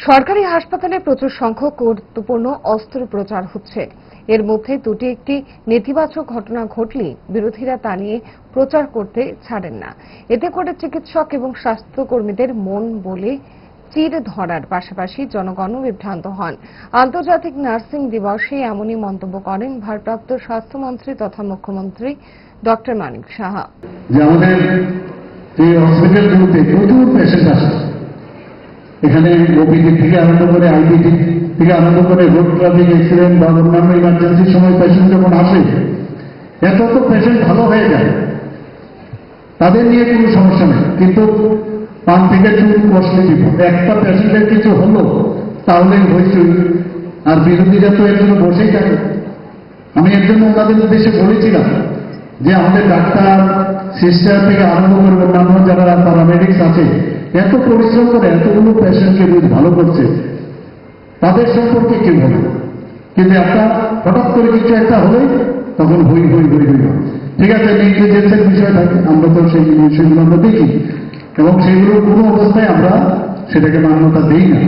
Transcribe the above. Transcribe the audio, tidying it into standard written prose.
সরকারি হাসপাতালে প্রচুর সংখ্যক গুরুত্বপূর্ণ অস্ত্রোপচার হচ্ছে। এর মধ্যে দুটি একটি নেতিবাচক ঘটনা ঘটলেই বিরোধীরা তা নিয়ে প্রচার করতে ছাড়েন না। এতে করে চিকিৎসক এবং স্বাস্থ্যকর্মীদের মন বলে চির ধরার পাশাপাশি জনগণও বিভ্রান্ত হন। আন্তর্জাতিক নার্সিং দিবসে এমনই মন্তব্য করেন ভারপ্রাপ্ত স্বাস্থ্যমন্ত্রী তথা মুখ্যমন্ত্রী ডক্টর মানিক সাহা। হসপিটালগুলোতে প্রচুর পেশেন্ট আসে, এখানে ওপিডি থেকে আরম্ভ করে আইপিডি থেকে আরম্ভ করে রোড ট্রাফিক অ্যাক্সিডেন্ট বা অন্যান্য ইমার্জেন্সির সময় পেশেন্ট যখন আসে, এত তো পেশেন্ট ভালো হয়ে যায়, তাদের নিয়ে কোনো সমস্যা নেই। কিন্তু পান থেকে চুল কষলে বিপদ, একটা পেশেন্টের কিছু হলো তাহলেই হইচই, আর বিরোধীরা তো এর জন্য বসেই থাকে। আমি এর জন্য ওনাদের উদ্দেশ্যে বলেছিলাম যে আমাদের ডাক্তার সিস্টার থেকে আরম্ভ করে অন্যান্য যারা প্যারামেডিক্স আছে, এত পরিশ্রম করে এতগুলো পেশেন্টকে রোজ ভালো করছে, তাদের সম্পর্কে কি বলে? কিন্তু একটা হঠাৎ করে কিছু একটা হলে তখন হই হই হই হই। ঠিক আছে, নেগলিজেন্সের বিষয় থাকে, আমরা তো সেই বিষয়গুলো আমরা দেখি এবং সেইগুলো কোনো অবস্থায় আমরা সেটাকে মান্যতা দিই না।